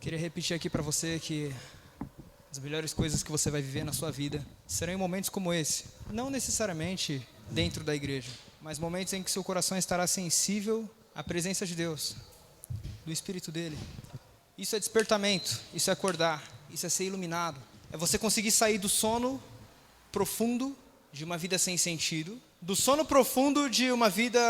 Queria repetir aqui para você que as melhores coisas que você vai viver na sua vida serão em momentos como esse. Não necessariamente dentro da igreja, mas momentos em que seu coração estará sensível à presença de Deus, do Espírito dele. Isso é despertamento, isso é acordar, isso é ser iluminado. É você conseguir sair do sono profundo de uma vida sem sentido, do sono profundo de uma vida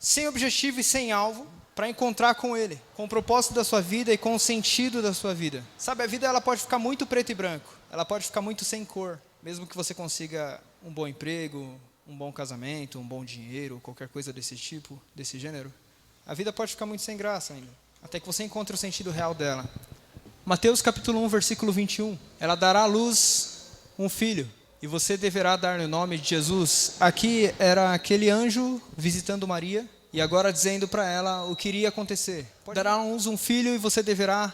sem objetivo e sem alvo, para encontrar com Ele, com o propósito da sua vida e com o sentido da sua vida. Sabe, a vida ela pode ficar muito preto e branco, ela pode ficar muito sem cor, mesmo que você consiga um bom emprego, um bom casamento, um bom dinheiro, qualquer coisa desse tipo, desse gênero. A vida pode ficar muito sem graça ainda, até que você encontre o sentido real dela. Mateus capítulo 1, versículo 21. Ela dará à luz um filho, e você deverá dar-lhe o nome de Jesus. Aqui era aquele anjo visitando Maria, e agora dizendo para ela o que iria acontecer. Dará à luz um filho e você deverá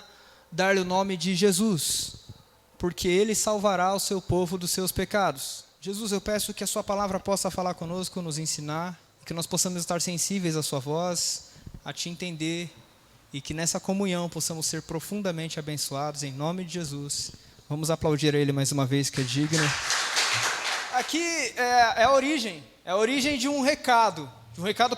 dar-lhe o nome de Jesus, porque ele salvará o seu povo dos seus pecados. Jesus, eu peço que a sua palavra possa falar conosco, nos ensinar, que nós possamos estar sensíveis à sua voz, a te entender, e que nessa comunhão possamos ser profundamente abençoados, em nome de Jesus. Vamos aplaudir a ele mais uma vez, que é digno. Aqui é a origem de um recado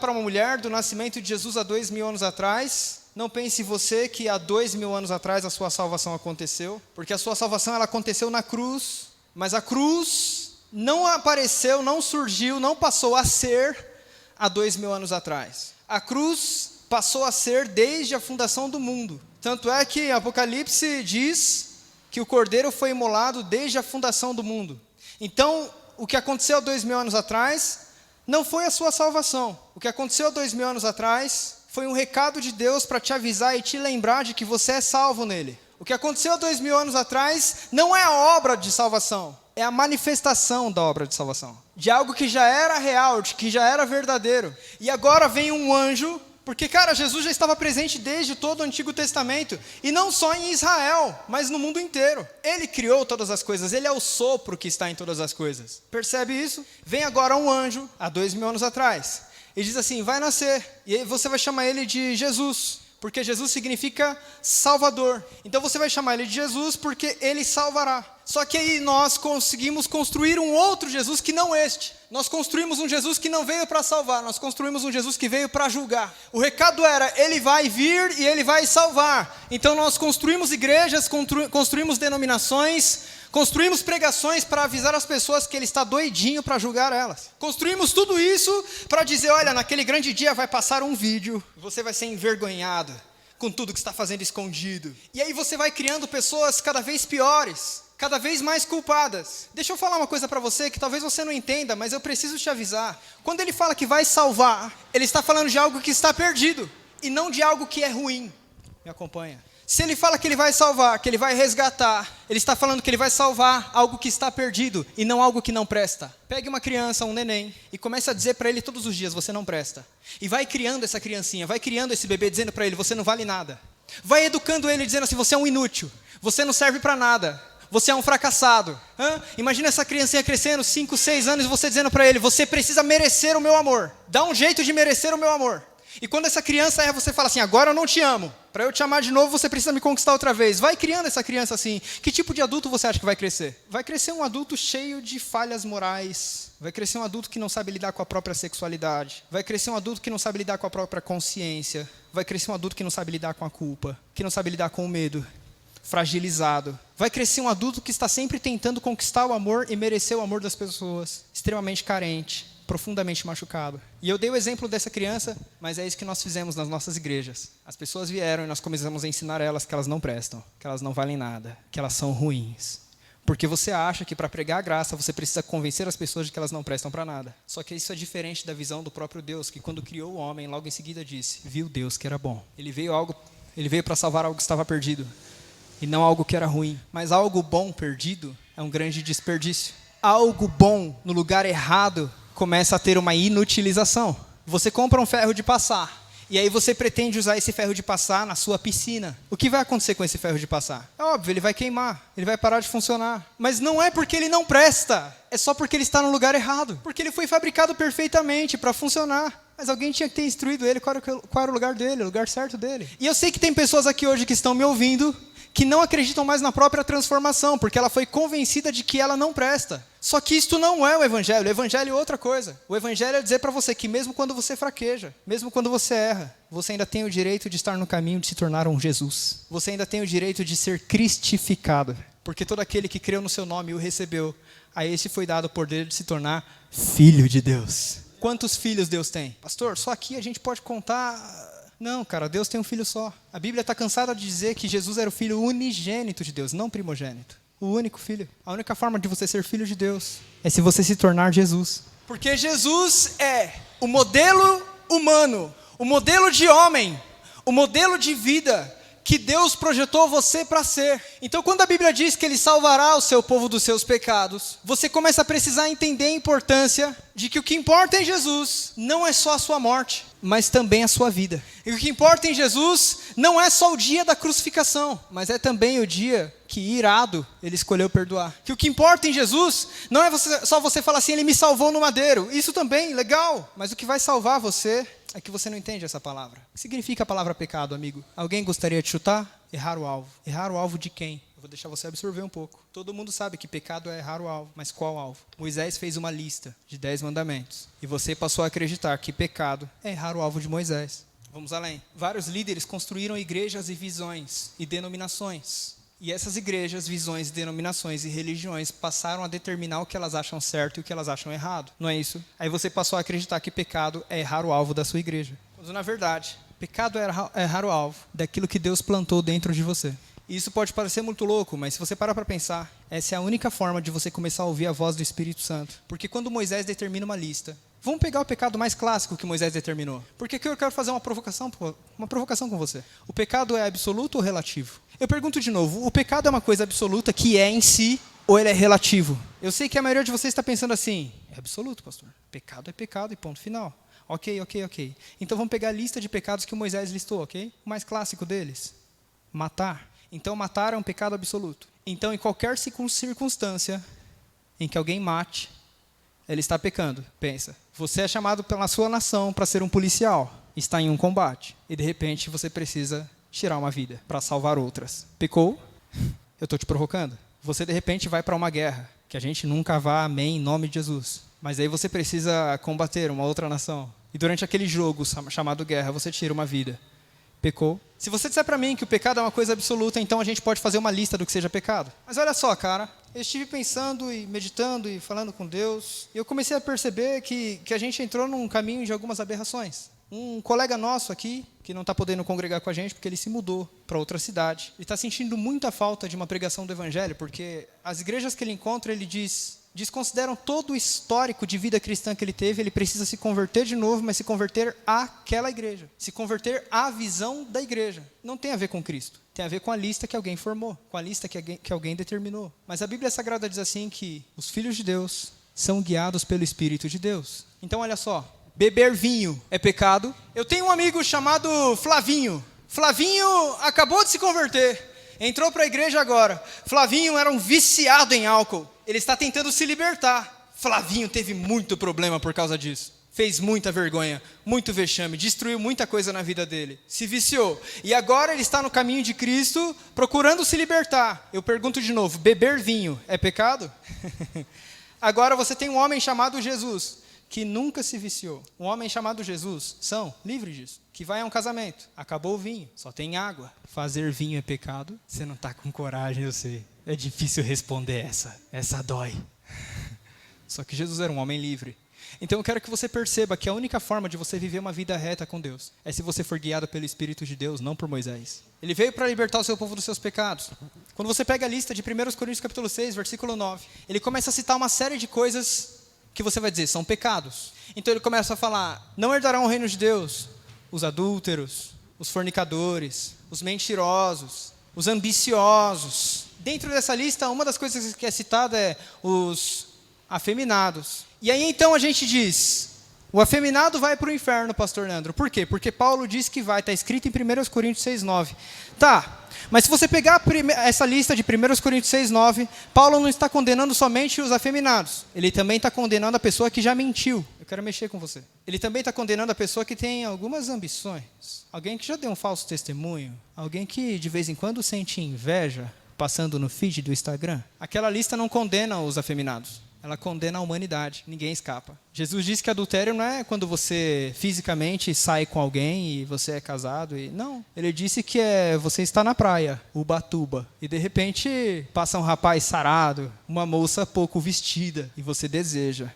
para uma mulher do nascimento de Jesus há 2000 anos atrás. Não pense você que há 2000 anos atrás a sua salvação aconteceu, porque a sua salvação ela aconteceu na cruz, mas a cruz não apareceu, não surgiu, não passou a ser há 2000 anos atrás. A cruz passou a ser desde a fundação do mundo. Tanto é que Apocalipse diz que o Cordeiro foi imolado desde a fundação do mundo. Então, o que aconteceu há 2000 anos atrás não foi a sua salvação. O que aconteceu há 2000 anos atrás foi um recado de Deus para te avisar e te lembrar de que você é salvo nele. O que aconteceu há 2000 anos atrás não é a obra de salvação, é a manifestação da obra de salvação. De algo que já era real, de que já era verdadeiro. E agora vem um anjo, porque, cara, Jesus já estava presente desde todo o Antigo Testamento, e não só em Israel, mas no mundo inteiro. Ele criou todas as coisas, ele é o sopro que está em todas as coisas. Percebe isso? Vem agora um anjo, há 2000 anos atrás, e diz assim, vai nascer, e aí você vai chamar ele de Jesus, porque Jesus significa Salvador. Então você vai chamar ele de Jesus porque ele salvará. Só que aí nós conseguimos construir um outro Jesus que não este. Nós construímos um Jesus que não veio para salvar, nós construímos um Jesus que veio para julgar. O recado era, ele vai vir e ele vai salvar. Então nós construímos igrejas, construímos denominações, construímos pregações para avisar as pessoas que ele está doidinho para julgar elas. Construímos tudo isso para dizer, olha, naquele grande dia vai passar um vídeo, você vai ser envergonhado com tudo que está fazendo escondido. E aí você vai criando pessoas cada vez piores, cada vez mais culpadas. Deixa eu falar uma coisa para você que talvez você não entenda, mas eu preciso te avisar. Quando ele fala que vai salvar, ele está falando de algo que está perdido, e não de algo que é ruim. Me acompanha. Se ele fala que ele vai salvar, que ele vai resgatar, ele está falando que ele vai salvar algo que está perdido e não algo que não presta. Pegue uma criança, um neném, e comece a dizer para ele todos os dias, você não presta. E vai criando essa criancinha, vai criando esse bebê dizendo para ele, você não vale nada. Vai educando ele dizendo assim, você é um inútil, você não serve para nada, você é um fracassado. Imagina essa criancinha crescendo, 5, 6 anos, e você dizendo para ele, você precisa merecer o meu amor. Dá um jeito de merecer o meu amor. E quando essa criança erra, você fala assim, agora eu não te amo. Para eu te amar de novo, você precisa me conquistar outra vez. Vai criando essa criança assim. Que tipo de adulto você acha que vai crescer? Vai crescer um adulto cheio de falhas morais. Vai crescer um adulto que não sabe lidar com a própria sexualidade. Vai crescer um adulto que não sabe lidar com a própria consciência. Vai crescer um adulto que não sabe lidar com a culpa. Que não sabe lidar com o medo. Fragilizado. Vai crescer um adulto que está sempre tentando conquistar o amor e merecer o amor das pessoas. Extremamente carente. Profundamente machucado. E eu dei o exemplo dessa criança, mas é isso que nós fizemos nas nossas igrejas. As pessoas vieram e nós começamos a ensinar elas que elas não prestam, que elas não valem nada, que elas são ruins. Porque você acha que para pregar a graça você precisa convencer as pessoas de que elas não prestam para nada. Só que isso é diferente da visão do próprio Deus, que quando criou o homem, logo em seguida disse, viu Deus que era bom. Ele veio para salvar algo que estava perdido, e não algo que era ruim. Mas algo bom perdido é um grande desperdício. Algo bom no lugar errado começa a ter uma inutilização. Você compra um ferro de passar, e aí você pretende usar esse ferro de passar na sua piscina. O que vai acontecer com esse ferro de passar? É óbvio, ele vai queimar, ele vai parar de funcionar. Mas não é porque ele não presta, é só porque ele está no lugar errado. Porque ele foi fabricado perfeitamente para funcionar. Mas alguém tinha que ter instruído ele qual era o lugar dele, o lugar certo dele. E eu sei que tem pessoas aqui hoje que estão me ouvindo que não acreditam mais na própria transformação, porque ela foi convencida de que ela não presta. Só que isto não é o evangelho é outra coisa. O evangelho é dizer para você que mesmo quando você fraqueja, mesmo quando você erra, você ainda tem o direito de estar no caminho de se tornar um Jesus. Você ainda tem o direito de ser cristificado, porque todo aquele que creu no seu nome e o recebeu, a esse foi dado o poder de se tornar filho de Deus. Quantos filhos Deus tem? Pastor, só aqui a gente pode contar... Não, cara, Deus tem um filho só. A Bíblia está cansada de dizer que Jesus era o filho unigênito de Deus, não primogênito. O único filho. A única forma de você ser filho de Deus é se você se tornar Jesus. Porque Jesus é o modelo humano, o modelo de homem, o modelo de vida que Deus projetou você para ser. Então, quando a Bíblia diz que Ele salvará o seu povo dos seus pecados, você começa a precisar entender a importância de que o que importa em Jesus não é só a sua morte, mas também a sua vida. E o que importa em Jesus não é só o dia da crucificação, mas é também o dia que, irado, Ele escolheu perdoar. Que o que importa em Jesus não é só você falar assim, Ele me salvou no madeiro. Isso também, legal, mas o que vai salvar você é que você não entende essa palavra. O que significa a palavra pecado, amigo? Alguém gostaria de chutar? Errar o alvo. Errar o alvo de quem? Eu vou deixar você absorver um pouco. Todo mundo sabe que pecado é errar o alvo. Mas qual alvo? Moisés fez uma lista de 10 mandamentos. E você passou a acreditar que pecado é errar o alvo de Moisés. Vamos além. Vários líderes construíram igrejas e visões e denominações. E essas igrejas, visões, denominações e religiões passaram a determinar o que elas acham certo e o que elas acham errado. Não é isso? Aí você passou a acreditar que pecado é errar o alvo da sua igreja. Quando na verdade, pecado é errar o alvo daquilo que Deus plantou dentro de você. E isso pode parecer muito louco, mas se você parar para pensar, essa é a única forma de você começar a ouvir a voz do Espírito Santo. Porque quando Moisés determina uma lista, vamos pegar o pecado mais clássico que Moisés determinou. Porque aqui eu quero fazer uma provocação com você. O pecado é absoluto ou relativo? Eu pergunto de novo, o pecado é uma coisa absoluta que é em si ou ele é relativo? Eu sei que a maioria de vocês está pensando assim, é absoluto, pastor. Pecado é pecado e ponto final. Ok. Então vamos pegar a lista de pecados que Moisés listou, ok? O mais clássico deles, matar. Então matar é um pecado absoluto. Então em qualquer circunstância em que alguém mate, ele está pecando. Pensa, você é chamado pela sua nação para ser um policial, está em um combate, e de repente você precisa tirar uma vida para salvar outras. Pecou? Eu estou te provocando. Você de repente vai para uma guerra, que a gente nunca vá, amém, em nome de Jesus. Mas aí você precisa combater uma outra nação. E durante aquele jogo chamado guerra, você tira uma vida. Pecou? Se você disser para mim que o pecado é uma coisa absoluta, então a gente pode fazer uma lista do que seja pecado. Mas olha só, cara, eu estive pensando e meditando e falando com Deus, e eu comecei a perceber que a gente entrou num caminho de algumas aberrações. Um colega nosso aqui, que não está podendo congregar com a gente porque ele se mudou para outra cidade, ele está sentindo muita falta de uma pregação do evangelho, porque as igrejas que ele encontra, ele desconsideram todo o histórico de vida cristã que ele teve, ele precisa se converter de novo, mas se converter àquela igreja, se converter à visão da igreja. Não tem a ver com Cristo, tem a ver com a lista que alguém formou, com a lista que alguém determinou. Mas a Bíblia Sagrada diz assim que os filhos de Deus são guiados pelo Espírito de Deus. Então olha só, beber vinho é pecado. Eu tenho um amigo chamado Flavinho. Flavinho acabou de se converter, entrou para a igreja agora. Flavinho era um viciado em álcool. Ele está tentando se libertar. Flavinho teve muito problema por causa disso. Fez muita vergonha, muito vexame, destruiu muita coisa na vida dele. Se viciou. E agora ele está no caminho de Cristo, procurando se libertar. Eu pergunto de novo, beber vinho é pecado? Agora você tem um homem chamado Jesus, que nunca se viciou. Um homem chamado Jesus, livre disso, que vai a um casamento, acabou o vinho, só tem água. Fazer vinho é pecado? Você não está com coragem, eu sei. É difícil responder essa dói. Só que Jesus era um homem livre. Então eu quero que você perceba que a única forma de você viver uma vida reta com Deus é se você for guiado pelo Espírito de Deus, não por Moisés. Ele veio para libertar o seu povo dos seus pecados. Quando você pega a lista de 1 Coríntios capítulo 6, versículo 9, ele começa a citar uma série de coisas que você vai dizer, são pecados. Então ele começa a falar, não herdarão o reino de Deus os adúlteros, os fornicadores, os mentirosos, os ambiciosos. Dentro dessa lista, uma das coisas que é citada é os afeminados. E aí então a gente diz, o afeminado vai para o inferno, pastor Leandro. Por quê? Porque Paulo diz que vai, está escrito em 1 Coríntios 6,9. Tá, mas se você pegar essa lista de 1 Coríntios 6,9, Paulo não está condenando somente os afeminados. Ele também está condenando a pessoa que já mentiu. Eu quero mexer com você. Ele também está condenando a pessoa que tem algumas ambições. Alguém que já deu um falso testemunho. Alguém que de vez em quando sente inveja passando no feed do Instagram. Aquela lista não condena os afeminados. Ela condena a humanidade. Ninguém escapa. Jesus disse que adultério não é quando você fisicamente sai com alguém e você é casado. Não. Ele disse que você está na praia, Ubatuba, e de repente passa um rapaz sarado, uma moça pouco vestida, e você deseja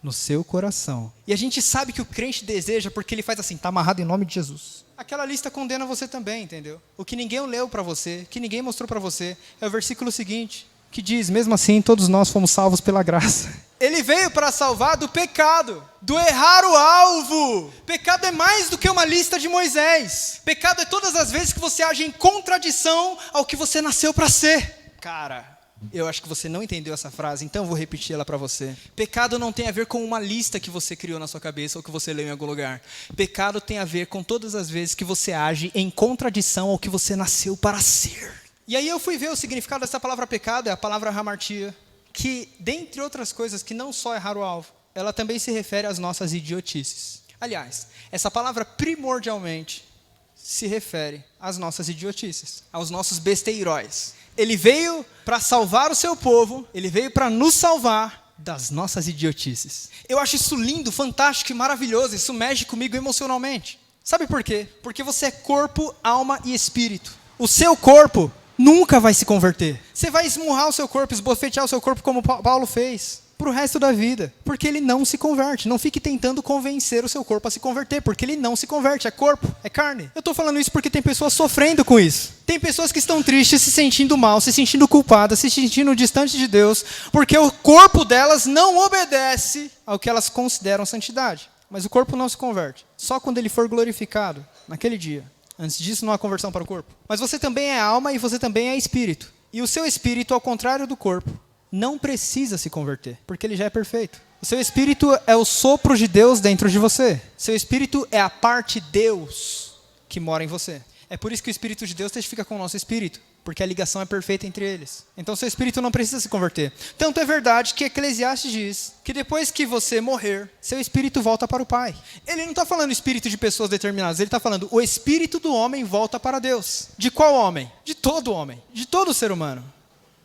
no seu coração. E a gente sabe que o crente deseja porque ele faz assim, está amarrado em nome de Jesus. Aquela lista condena você também, entendeu? O que ninguém leu para você, que ninguém mostrou para você, é o versículo seguinte, que diz, mesmo assim, todos nós fomos salvos pela graça. Ele veio para salvar do pecado, do errar o alvo. Pecado é mais do que uma lista de Moisés. Pecado é todas as vezes que você age em contradição ao que você nasceu para ser. Cara, eu acho que você não entendeu essa frase, então eu vou repetir ela para você. Pecado não tem a ver com uma lista que você criou na sua cabeça ou que você leu em algum lugar. Pecado tem a ver com todas as vezes que você age em contradição ao que você nasceu para ser. E aí eu fui ver o significado dessa palavra pecado, é a palavra hamartia, que, dentre outras coisas, que não só errar o alvo, ela também se refere às nossas idiotices. Aliás, essa palavra primordialmente se refere às nossas idiotices, aos nossos besteiróis. Ele veio para salvar o seu povo, ele veio para nos salvar das nossas idiotices. Eu acho isso lindo, fantástico e maravilhoso, isso mexe comigo emocionalmente. Sabe por quê? Porque você é corpo, alma e espírito. O seu corpo nunca vai se converter. Você vai esmurrar o seu corpo, esbofetear o seu corpo como Paulo fez, para o resto da vida. Porque ele não se converte. Não fique tentando convencer o seu corpo a se converter, porque ele não se converte. É corpo, é carne. Eu estou falando isso porque tem pessoas sofrendo com isso. Tem pessoas que estão tristes, se sentindo mal, se sentindo culpadas, se sentindo distante de Deus, porque o corpo delas não obedece ao que elas consideram santidade. Mas o corpo não se converte. Só quando ele for glorificado, naquele dia. Antes disso, não há conversão para o corpo. Mas você também é alma e você também é espírito. E o seu espírito, ao contrário do corpo, não precisa se converter, porque ele já é perfeito. O seu espírito é o sopro de Deus dentro de você. Seu espírito é a parte Deus que mora em você. É por isso que o Espírito de Deus testifica com o nosso espírito, porque a ligação é perfeita entre eles. Então seu espírito não precisa se converter. Tanto é verdade que Eclesiastes diz que depois que você morrer, seu espírito volta para o Pai. Ele não está falando espírito de pessoas determinadas, ele está falando o espírito do homem volta para Deus. De qual homem? De todo homem, de todo ser humano.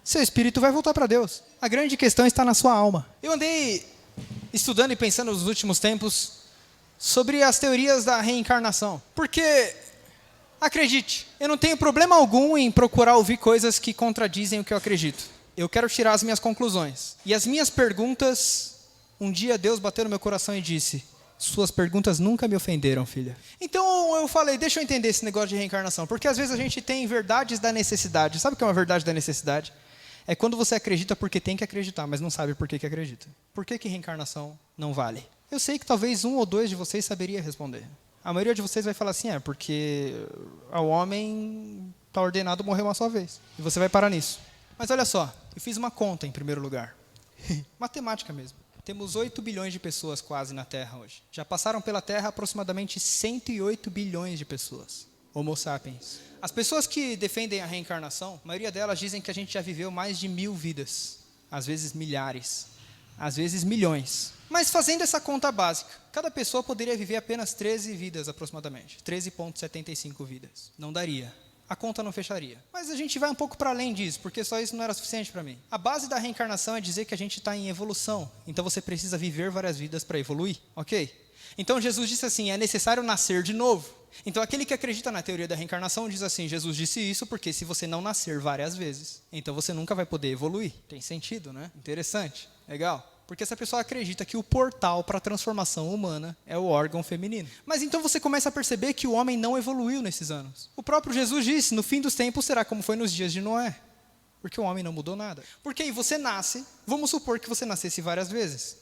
Seu espírito vai voltar para Deus. A grande questão está na sua alma. Eu andei estudando e pensando nos últimos tempos sobre as teorias da reencarnação. Porque, acredite, eu não tenho problema algum em procurar ouvir coisas que contradizem o que eu acredito. Eu quero tirar as minhas conclusões. E as minhas perguntas, um dia Deus bateu no meu coração e disse, suas perguntas nunca me ofenderam, filha. Então eu falei, deixa eu entender esse negócio de reencarnação. Porque às vezes a gente tem verdades da necessidade. Sabe o que é uma verdade da necessidade? É quando você acredita porque tem que acreditar, mas não sabe por que acredita. Por que reencarnação não vale? Eu sei que talvez um ou dois de vocês saberia responder. A maioria de vocês vai falar assim, porque ao homem está ordenado morrer uma só vez. E você vai parar nisso. Mas olha só, eu fiz uma conta em primeiro lugar. Matemática mesmo. Temos 8 bilhões de pessoas quase na Terra hoje. Já passaram pela Terra aproximadamente 108 bilhões de pessoas. Homo sapiens. As pessoas que defendem a reencarnação, a maioria delas dizem que a gente já viveu mais de 1000 vidas. Às vezes milhares. Às vezes milhões. Mas fazendo essa conta básica, cada pessoa poderia viver apenas 13 vidas aproximadamente. 13,75 vidas. Não daria. A conta não fecharia. Mas a gente vai um pouco para além disso, porque só isso não era suficiente para mim. A base da reencarnação é dizer que a gente está em evolução. Então você precisa viver várias vidas para evoluir. Ok? Então Jesus disse assim, é necessário nascer de novo. Então aquele que acredita na teoria da reencarnação diz assim, Jesus disse isso porque se você não nascer várias vezes, então você nunca vai poder evoluir. Tem sentido, né? Interessante. Legal. Porque essa pessoa acredita que o portal para a transformação humana é o órgão feminino. Mas então você começa a perceber que o homem não evoluiu nesses anos. O próprio Jesus disse, no fim dos tempos será como foi nos dias de Noé. Porque o homem não mudou nada. Porque aí você nasce, vamos supor que você nascesse várias vezes.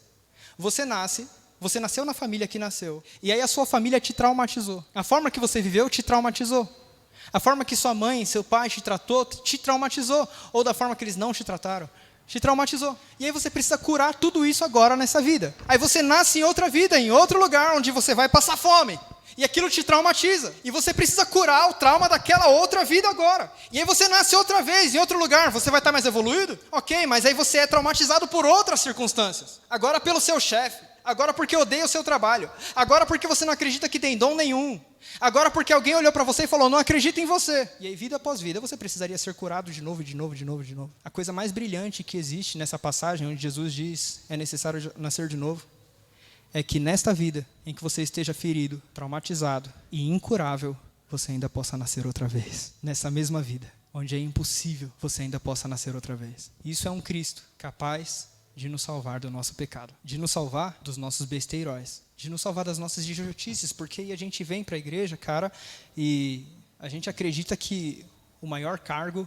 Você nasceu na família que nasceu. E aí a sua família te traumatizou. A forma que você viveu te traumatizou. A forma que sua mãe, seu pai te tratou, te traumatizou. Ou da forma que eles não te trataram. Te traumatizou. E aí você precisa curar tudo isso agora nessa vida. Aí você nasce em outra vida, em outro lugar, onde você vai passar fome. E aquilo te traumatiza. E você precisa curar o trauma daquela outra vida agora. E aí você nasce outra vez, em outro lugar. Você vai estar mais evoluído? Ok, mas aí você é traumatizado por outras circunstâncias. Agora pelo seu chefe. Agora porque odeia o seu trabalho. Agora porque você não acredita que tem dom nenhum. Agora porque alguém olhou para você e falou, não acredito em você. E aí, vida após vida, você precisaria ser curado de novo, de novo, de novo, de novo. A coisa mais brilhante que existe nessa passagem, onde Jesus diz, é necessário nascer de novo, é que nesta vida, em que você esteja ferido, traumatizado e incurável, você ainda possa nascer outra vez. Nessa mesma vida, onde é impossível, você ainda possa nascer outra vez. Isso é um Cristo capaz de nos salvar do nosso pecado, de nos salvar dos nossos besteiróis, de nos salvar das nossas idiotices, porque aí a gente vem para a igreja, cara, e a gente acredita que o maior cargo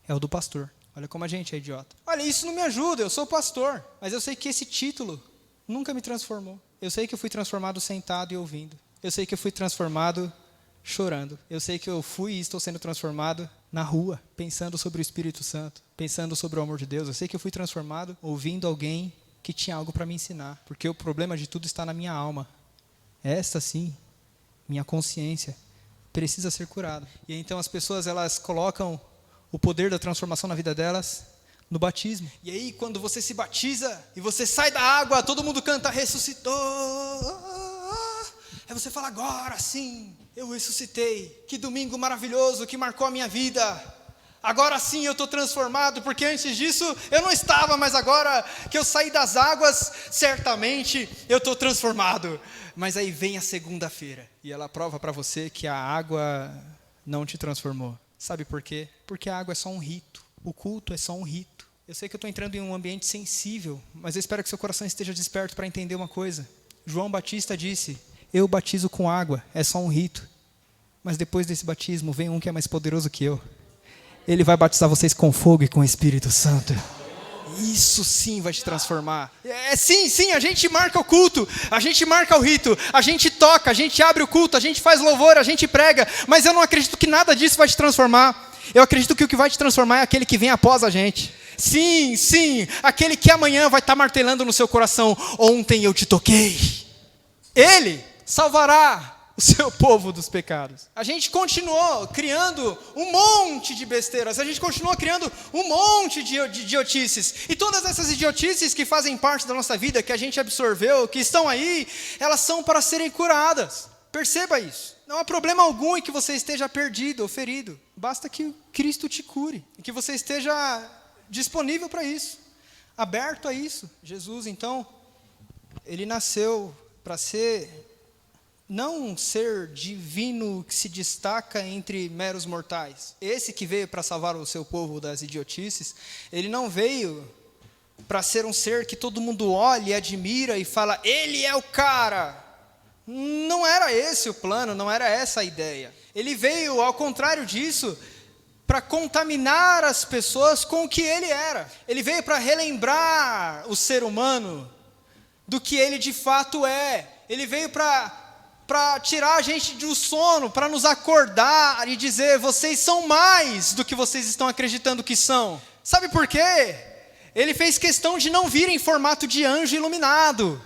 é o do pastor. Olha como a gente é idiota. Olha, isso não me ajuda, eu sou pastor, mas eu sei que esse título nunca me transformou. Eu sei que eu fui transformado sentado e ouvindo. Eu sei que eu fui transformado chorando. Eu sei que eu fui e estou sendo transformado na rua, pensando sobre o Espírito Santo, pensando sobre o amor de Deus. Eu sei que eu fui transformado ouvindo alguém que tinha algo para me ensinar, porque o problema de tudo está na minha alma. Esta, sim, minha consciência, precisa ser curada. E então as pessoas, elas colocam o poder da transformação na vida delas no batismo. E aí, quando você se batiza e você sai da água, todo mundo canta, ressuscitou. Aí você fala, agora sim, eu ressuscitei. Que domingo maravilhoso que marcou a minha vida. Agora sim eu estou transformado, porque antes disso eu não estava, mas agora que eu saí das águas, certamente eu estou transformado. Mas aí vem a segunda-feira e ela prova para você que a água não te transformou. Sabe por quê? Porque a água é só um rito. O culto é só um rito. Eu sei que eu estou entrando em um ambiente sensível, mas eu espero que seu coração esteja desperto para entender uma coisa. João Batista disse, eu batizo com água, é só um rito. Mas depois desse batismo vem um que é mais poderoso que eu. Ele vai batizar vocês com fogo e com o Espírito Santo. Isso sim vai te transformar. Sim, a gente marca o culto, a gente marca o rito, a gente toca, a gente abre o culto, a gente faz louvor, a gente prega, mas eu não acredito que nada disso vai te transformar. Eu acredito que o que vai te transformar é aquele que vem após a gente. Sim, aquele que amanhã vai estar martelando no seu coração, ontem eu te toquei. Ele salvará o seu povo dos pecados. A gente continuou criando um monte de besteiras, a gente continuou criando um monte de idiotices, e todas essas idiotices que fazem parte da nossa vida, que a gente absorveu, que estão aí, elas são para serem curadas. Perceba isso. Não há problema algum em que você esteja perdido ou ferido, basta que Cristo te cure, e que você esteja disponível para isso, aberto a isso. Jesus, então, ele nasceu para ser não um ser divino que se destaca entre meros mortais. Esse que veio para salvar o seu povo das idiotices, ele não veio para ser um ser que todo mundo olha e admira e fala, ele é o cara. Não era esse o plano, não era essa a ideia. Ele veio, ao contrário disso, para contaminar as pessoas com o que ele era. Ele veio para relembrar o ser humano do que ele de fato é. Ele veio para tirar a gente do sono, para nos acordar e dizer, vocês são mais do que vocês estão acreditando que são. Sabe por quê? Ele fez questão de não vir em formato de anjo iluminado.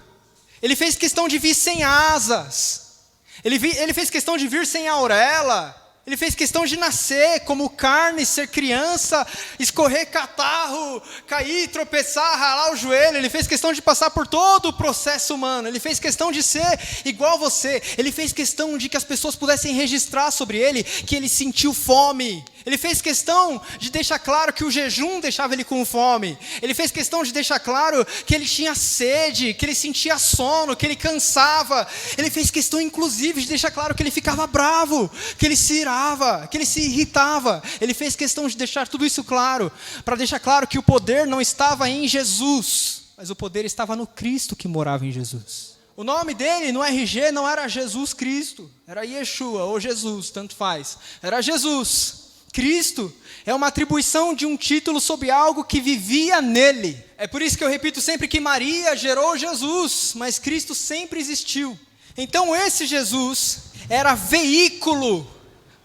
Ele fez questão de vir sem asas. Ele fez questão de vir sem auréola. Ele fez questão de nascer como carne, ser criança, escorrer catarro, cair, tropeçar, ralar o joelho. Ele fez questão de passar por todo o processo humano. Ele fez questão de ser igual a você. Ele fez questão de que as pessoas pudessem registrar sobre ele que ele sentiu fome. Ele fez questão de deixar claro que o jejum deixava ele com fome. Ele fez questão de deixar claro que ele tinha sede, que ele sentia sono, que ele cansava. Ele fez questão, inclusive, de deixar claro que ele ficava bravo, que ele se irava, que ele se irritava. Ele fez questão de deixar tudo isso claro, para deixar claro que o poder não estava em Jesus, mas o poder estava no Cristo que morava em Jesus. O nome dele no RG não era Jesus Cristo, era Yeshua ou Jesus, tanto faz. Era Jesus. Cristo é uma atribuição de um título sobre algo que vivia nele. É por isso que eu repito sempre que Maria gerou Jesus, mas Cristo sempre existiu. Então esse Jesus era veículo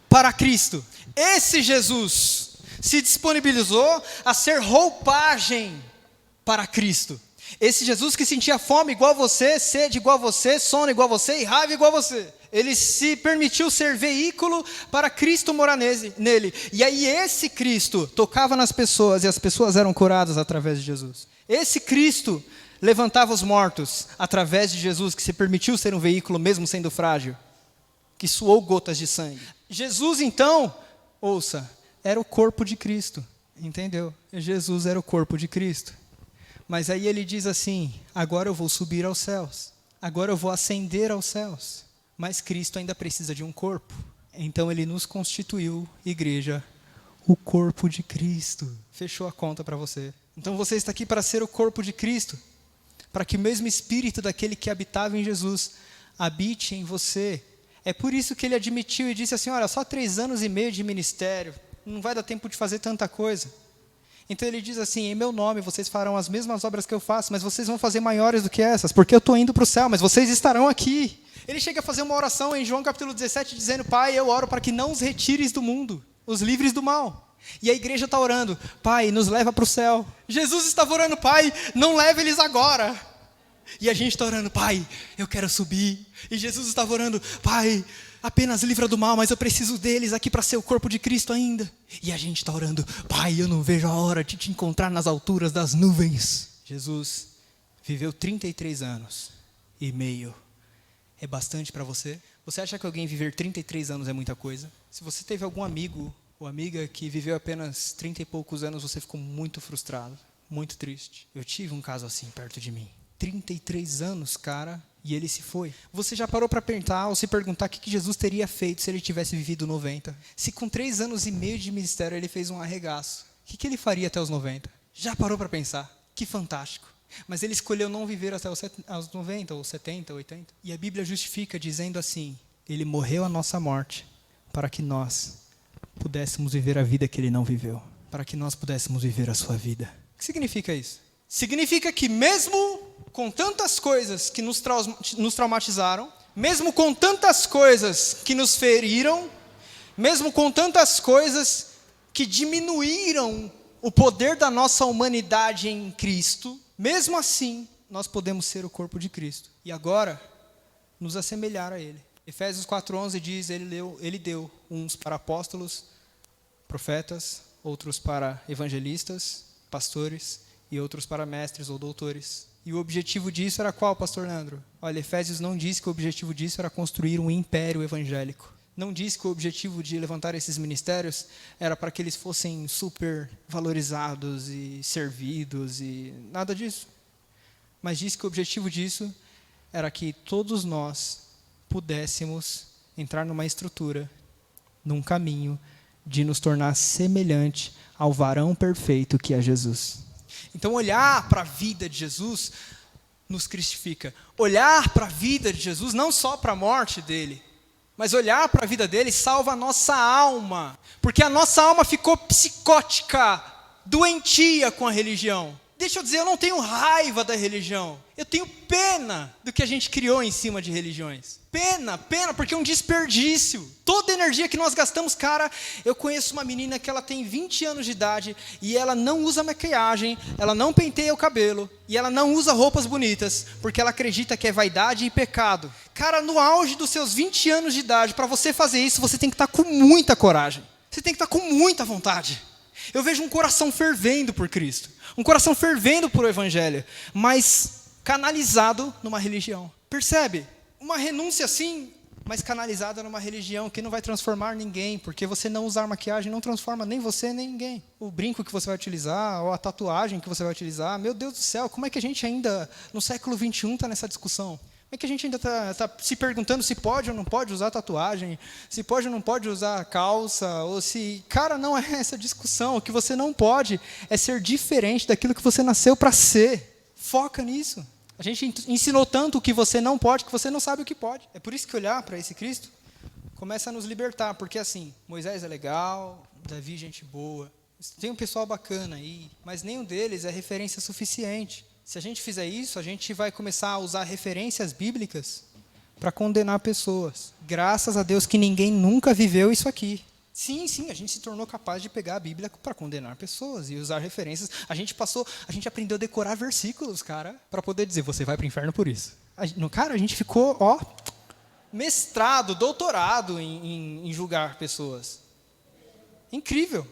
para Cristo. Esse Jesus se disponibilizou a ser roupagem para Cristo. Esse Jesus que sentia fome igual a você, sede igual a você, sono igual a você e raiva igual a você. Ele se permitiu ser veículo para Cristo morar nele. E aí esse Cristo tocava nas pessoas e as pessoas eram curadas através de Jesus. Esse Cristo levantava os mortos através de Jesus, que se permitiu ser um veículo mesmo sendo frágil, que suou gotas de sangue. Jesus, então, ouça, era o corpo de Cristo, entendeu? Jesus era o corpo de Cristo. Mas aí ele diz assim, agora eu vou subir aos céus, agora eu vou ascender aos céus, mas Cristo ainda precisa de um corpo. Então ele nos constituiu, igreja, o corpo de Cristo. Fechou a conta para você. Então você está aqui para ser o corpo de Cristo, para que o mesmo Espírito daquele que habitava em Jesus habite em você. É por isso que ele admitiu e disse assim, olha, só 3 anos e meio de ministério, não vai dar tempo de fazer tanta coisa. Então ele diz assim, em meu nome vocês farão as mesmas obras que eu faço, mas vocês vão fazer maiores do que essas, porque eu estou indo para o céu, mas vocês estarão aqui. Ele chega a fazer uma oração em João capítulo 17, dizendo, Pai, eu oro para que não os retires do mundo, os livres do mal. E a igreja está orando, Pai, nos leva para o céu. Jesus estava orando, Pai, não leve eles agora. E a gente está orando, Pai, eu quero subir. E Jesus estava orando, Pai, apenas livra do mal, mas eu preciso deles aqui para ser o corpo de Cristo ainda. E a gente está orando, Pai, eu não vejo a hora de te encontrar nas alturas das nuvens. Jesus viveu 33 anos e meio. É bastante para você? Você acha que alguém viver 33 anos é muita coisa? Se você teve algum amigo ou amiga que viveu apenas 30 e poucos anos, você ficou muito frustrado, muito triste. Eu tive um caso assim perto de mim. 33 anos, cara, e ele se foi. Você já parou para pensar ou se perguntar o que Jesus teria feito se ele tivesse vivido 90? Se com 3 anos e meio de ministério ele fez um arregaço, o que ele faria até os 90? Já parou para pensar? Que fantástico. Mas ele escolheu não viver até os 90, ou 70, 80. E a Bíblia justifica dizendo assim, ele morreu a nossa morte para que nós pudéssemos viver a vida que ele não viveu. Para que nós pudéssemos viver a sua vida. O que significa isso? Significa que mesmo com tantas coisas que nos traumatizaram, mesmo com tantas coisas que nos feriram, mesmo com tantas coisas que diminuíram o poder da nossa humanidade em Cristo, mesmo assim, nós podemos ser o corpo de Cristo. E agora, nos assemelhar a Ele. Efésios 4:11 diz, ele deu uns para apóstolos, profetas, outros para evangelistas, pastores, e outros para mestres ou doutores. E o objetivo disso era qual, pastor Leandro? Olha, Efésios não diz que o objetivo disso era construir um império evangélico. Não diz que o objetivo de levantar esses ministérios era para que eles fossem super valorizados e servidos e nada disso. Mas diz que o objetivo disso era que todos nós pudéssemos entrar numa estrutura, num caminho de nos tornar semelhante ao varão perfeito que é Jesus. Então, olhar para a vida de Jesus nos cristifica. Olhar para a vida de Jesus, não só para a morte dele, mas olhar para a vida dele salva a nossa alma. Porque a nossa alma ficou psicótica, doentia com a religião. Deixa eu dizer, eu não tenho raiva da religião. Eu tenho pena do que a gente criou em cima de religiões. Pena, porque é um desperdício. Toda a energia que nós gastamos, cara, eu conheço uma menina que ela tem 20 anos de idade e ela não usa maquiagem, ela não penteia o cabelo e ela não usa roupas bonitas, porque ela acredita que é vaidade e pecado. Cara, no auge dos seus 20 anos de idade, para você fazer isso, você tem que estar com muita coragem. Você tem que estar com muita vontade. Eu vejo um coração fervendo por Cristo, um coração fervendo por o Evangelho, mas canalizado numa religião. Percebe? Uma renúncia assim, mas canalizada numa religião que não vai transformar ninguém, porque você não usar maquiagem não transforma nem você nem ninguém. O brinco que você vai utilizar, ou a tatuagem que você vai utilizar, meu Deus do céu, como é que a gente ainda, no século XXI, está nessa discussão? Como é que a gente ainda está se perguntando se pode ou não pode usar tatuagem, se pode ou não pode usar calça, ou se... Cara, não é essa discussão. O que você não pode é ser diferente daquilo que você nasceu para ser. Foca nisso. A gente ensinou tanto o que você não pode, que você não sabe o que pode. É por isso que olhar para esse Cristo começa a nos libertar, porque assim, Moisés é legal, Davi gente boa, tem um pessoal bacana aí, mas nenhum deles é referência suficiente. Se a gente fizer isso, a gente vai começar a usar referências bíblicas para condenar pessoas. Graças a Deus que ninguém nunca viveu isso aqui. Sim, a gente se tornou capaz de pegar a Bíblia para condenar pessoas e usar referências. A gente aprendeu a decorar versículos, cara, para poder dizer, você vai para o inferno por isso. Cara, a gente ficou, mestrado, doutorado em julgar pessoas. Incrível.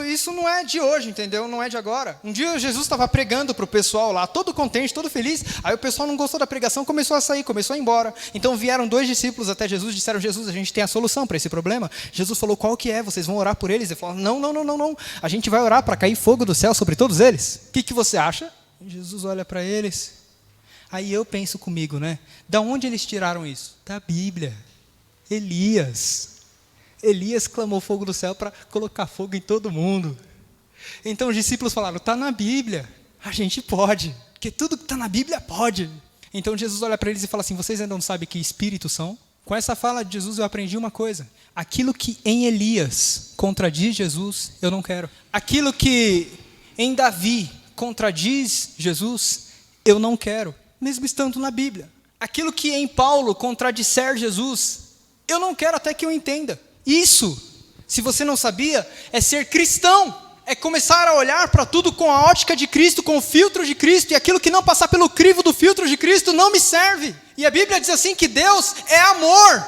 Isso não é de hoje, entendeu? Não é de agora. Um dia Jesus estava pregando para o pessoal lá, todo contente, todo feliz. Aí o pessoal não gostou da pregação, começou a sair, começou a ir embora. Então vieram 2 discípulos até Jesus, disseram: Jesus, a gente tem a solução para esse problema. Jesus falou: qual que é? Vocês vão orar por eles? Ele falou: não. A gente vai orar para cair fogo do céu sobre todos eles. O que você acha? Jesus olha para eles. Aí eu penso comigo, né? Da onde eles tiraram isso? Da Bíblia. Elias clamou fogo do céu para colocar fogo em todo mundo. Então os discípulos falaram: está na Bíblia, a gente pode, porque tudo que está na Bíblia pode. Então Jesus olha para eles e fala assim: vocês ainda não sabem que espíritos são? Com essa fala de Jesus eu aprendi uma coisa: aquilo que em Elias contradiz Jesus, eu não quero. Aquilo que em Davi contradiz Jesus, eu não quero, mesmo estando na Bíblia. Aquilo que em Paulo contradisser Jesus, eu não quero até que eu entenda. Isso, se você não sabia, é ser cristão. É começar a olhar para tudo com a ótica de Cristo, com o filtro de Cristo, e aquilo que não passar pelo crivo do filtro de Cristo não me serve. E a Bíblia diz assim que Deus é amor.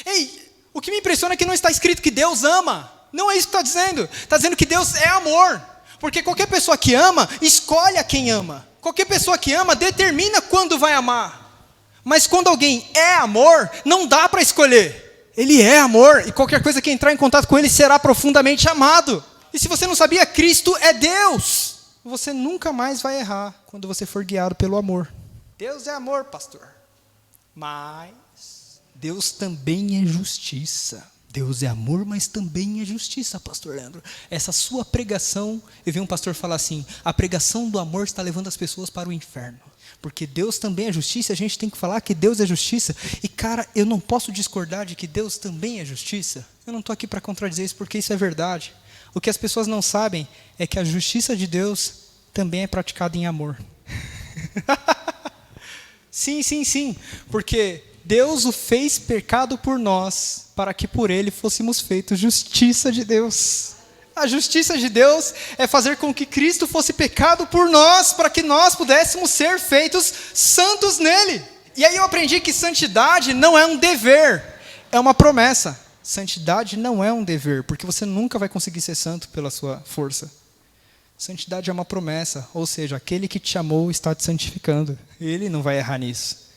Ei, o que me impressiona é que não está escrito que Deus ama. Não é isso que está dizendo. Está dizendo que Deus é amor. Porque qualquer pessoa que ama, escolhe a quem ama. Qualquer pessoa que ama, determina quando vai amar. Mas quando alguém é amor, não dá para escolher. Ele é amor, e qualquer coisa que entrar em contato com ele será profundamente amado. E se você não sabia, Cristo é Deus. Você nunca mais vai errar quando você for guiado pelo amor. Deus é amor, pastor. Mas Deus também é justiça. Deus é amor, mas também é justiça, pastor Leandro. Essa sua pregação, eu vi um pastor falar assim: a pregação do amor está levando as pessoas para o inferno. Porque Deus também é justiça, a gente tem que falar que Deus é justiça. E cara, eu não posso discordar de que Deus também é justiça. Eu não estou aqui para contradizer isso, porque isso é verdade. O que as pessoas não sabem é que a justiça de Deus também é praticada em amor. Sim. Porque Deus o fez pecado por nós, para que por ele fôssemos feitos justiça de Deus. A justiça de Deus é fazer com que Cristo fosse pecado por nós, para que nós pudéssemos ser feitos santos nele. E aí eu aprendi que santidade não é um dever, é uma promessa. Santidade não é um dever, porque você nunca vai conseguir ser santo pela sua força. Santidade é uma promessa, ou seja, aquele que te chamou está te santificando. Ele não vai errar nisso.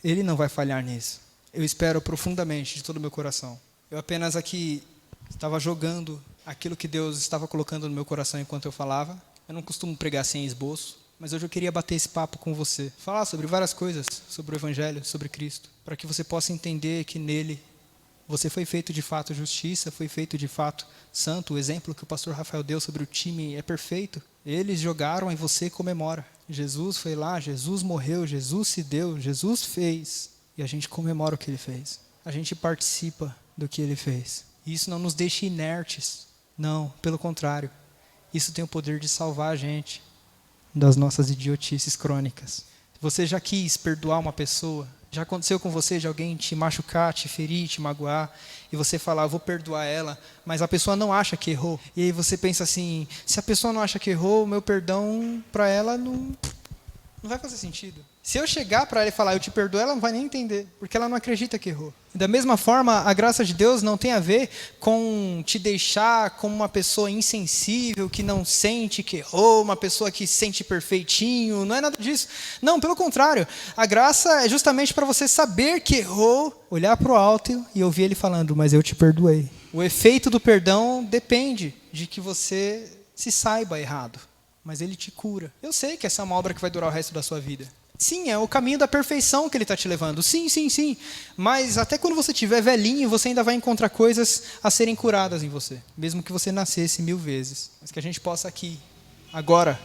Ele não vai falhar nisso. Eu espero profundamente de todo o meu coração. Eu apenas aqui estava jogando aquilo que Deus estava colocando no meu coração enquanto eu falava. Eu não costumo pregar sem esboço, mas hoje eu queria bater esse papo com você. Falar sobre várias coisas, sobre o Evangelho, sobre Cristo, para que você possa entender que nele você foi feito de fato justiça, foi feito de fato santo. O exemplo que o pastor Rafael deu sobre o time é perfeito. Eles jogaram e você comemora. Jesus foi lá, Jesus morreu, Jesus se deu, Jesus fez. E a gente comemora o que ele fez. A gente participa do que ele fez. E isso não nos deixa inertes. Não, pelo contrário. Isso tem o poder de salvar a gente das nossas idiotices crônicas. Você já quis perdoar uma pessoa? Já aconteceu com você de alguém te machucar, te ferir, te magoar, e você falar: eu vou perdoar ela, mas a pessoa não acha que errou. E aí você pensa assim: se a pessoa não acha que errou, o meu perdão para ela não vai fazer sentido. Se eu chegar para ela e falar: eu te perdoo, ela não vai nem entender, porque ela não acredita que errou. Da mesma forma, a graça de Deus não tem a ver com te deixar como uma pessoa insensível, que não sente que errou, uma pessoa que se sente perfeitinho, não é nada disso. Não, pelo contrário, a graça é justamente para você saber que errou, olhar para o alto e ouvir ele falando: mas eu te perdoei. O efeito do perdão depende de que você se saiba errado, mas ele te cura. Eu sei que essa é uma obra que vai durar o resto da sua vida. Sim, é o caminho da perfeição que ele está te levando. Sim. Mas até quando você estiver velhinho, você ainda vai encontrar coisas a serem curadas em você. Mesmo que você nascesse 1000 vezes. Mas que a gente possa aqui, agora,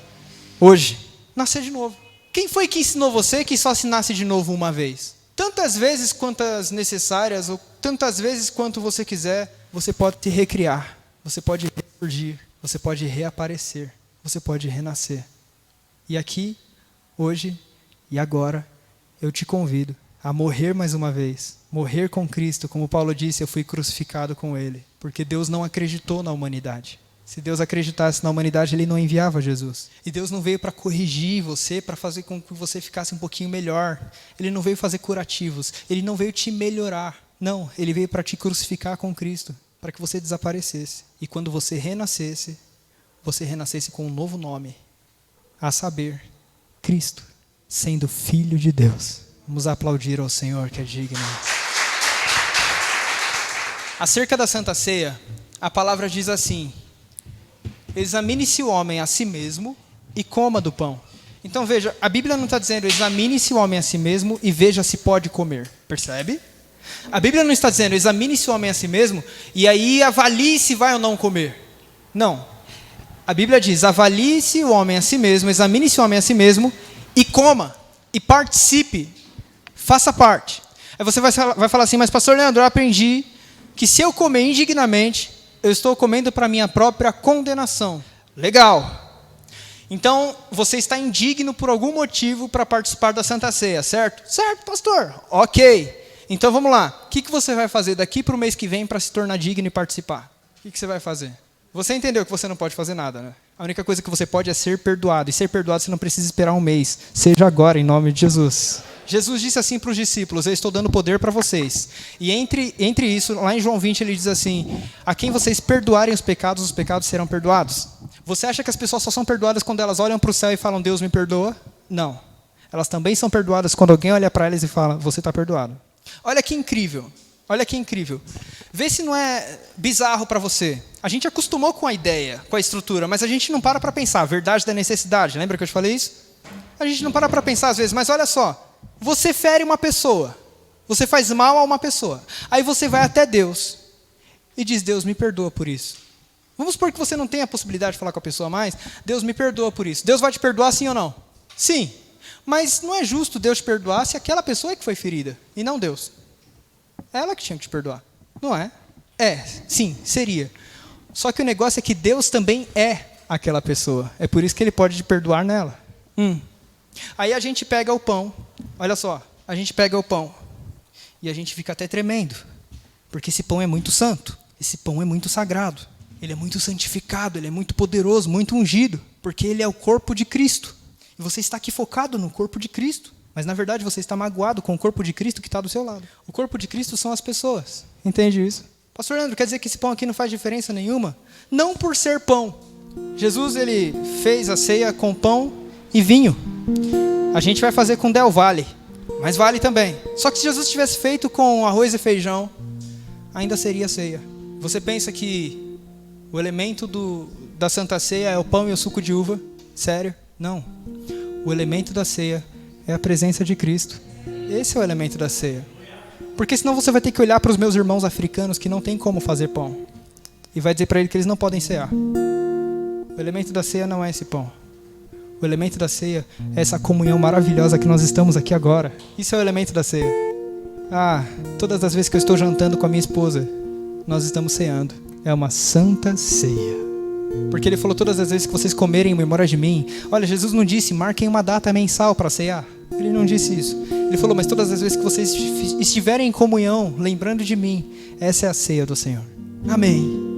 hoje, nascer de novo. Quem foi que ensinou você que só se nasce de novo uma vez? Tantas vezes quantas necessárias, ou tantas vezes quanto você quiser, você pode te recriar. Você pode ressurgir. Você pode reaparecer. Você pode renascer. E aqui, hoje e agora, eu te convido a morrer mais uma vez. Morrer com Cristo, como Paulo disse: eu fui crucificado com ele. Porque Deus não acreditou na humanidade. Se Deus acreditasse na humanidade, ele não enviava Jesus. E Deus não veio para corrigir você, para fazer com que você ficasse um pouquinho melhor. Ele não veio fazer curativos. Ele não veio te melhorar. Não, ele veio para te crucificar com Cristo. para que você desaparecesse. E quando você renascesse com um novo nome, a saber, Cristo, sendo Filho de Deus. Vamos aplaudir ao Senhor que é digno. Acerca da Santa Ceia, a palavra diz assim: examine-se o homem a si mesmo e coma do pão. Então veja, a Bíblia não está dizendo examine-se o homem a si mesmo e veja se pode comer. Percebe? A Bíblia não está dizendo examine-se o homem a si mesmo e aí avalie se vai ou não comer. Não. A Bíblia diz avalie-se o homem a si mesmo, examine-se o homem a si mesmo e coma. E participe. Faça parte. Aí você vai falar assim, mas pastor Leandro, eu aprendi que se eu comer indignamente, eu estou comendo para minha própria condenação. Legal. Então, você está indigno por algum motivo para participar da Santa Ceia, certo? Certo, pastor. Ok. Então, vamos lá. O que você vai fazer daqui para o mês que vem para se tornar digno e participar? O que você vai fazer? Você entendeu que você não pode fazer nada, né? A única coisa que você pode é ser perdoado. E ser perdoado você não precisa esperar um mês. Seja agora, em nome de Jesus. Jesus disse assim para os discípulos, eu estou dando poder para vocês. E entre isso, lá em João 20, ele diz assim, a quem vocês perdoarem os pecados serão perdoados. Você acha que as pessoas só são perdoadas quando elas olham para o céu e falam, Deus me perdoa? Não. Elas também são perdoadas quando alguém olha para elas e fala, você está perdoado. Olha que incrível. Olha que incrível. Vê se não é bizarro para você. A gente acostumou com a ideia, com a estrutura, mas a gente não para pensar. A verdade da necessidade. Lembra que eu te falei isso? A gente não para pensar às vezes, mas olha só. Você fere uma pessoa. Você faz mal a uma pessoa. Aí você vai até Deus e diz, Deus me perdoa por isso. Vamos supor que você não tem a possibilidade de falar com a pessoa mais. Deus me perdoa por isso. Deus vai te perdoar sim ou não? Sim. Mas não é justo Deus te perdoar se aquela pessoa é que foi ferida e não Deus. Ela que tinha que te perdoar, não é? É, sim, seria. Só que o negócio é que Deus também é aquela pessoa. É por isso que Ele pode te perdoar nela. Aí a gente pega o pão, olha só, a gente pega o pão e a gente fica até tremendo. Porque esse pão é muito santo, esse pão é muito sagrado. Ele é muito santificado, ele é muito poderoso, muito ungido. Porque ele é o corpo de Cristo. E você está aqui focado no corpo de Cristo. Mas, na verdade, você está magoado com o corpo de Cristo que está do seu lado. O corpo de Cristo são as pessoas. Entende isso? Pastor Leandro, quer dizer que esse pão aqui não faz diferença nenhuma? Não por ser pão. Jesus, ele fez a ceia com pão e vinho. A gente vai fazer com Del Valle, mas vale também. Só que se Jesus tivesse feito com arroz e feijão, ainda seria ceia. Você pensa que o elemento da Santa Ceia é o pão e o suco de uva? Sério? Não. O elemento da ceia é a presença de Cristo. Esse é o elemento da ceia. Porque senão você vai ter que olhar para os meus irmãos africanos que não tem como fazer pão. E vai dizer para eles que eles não podem cear. O elemento da ceia não é esse pão. O elemento da ceia é essa comunhão maravilhosa que nós estamos aqui agora. Isso é o elemento da ceia. Todas as vezes que eu estou jantando com a minha esposa, nós estamos ceando. É uma santa ceia. Porque ele falou todas as vezes que vocês comerem em memória de mim. Olha, Jesus não disse, marquem uma data mensal para cear. Ele não disse isso. Ele falou, mas todas as vezes que vocês estiverem em comunhão, lembrando de mim, essa é a ceia do Senhor. Amém.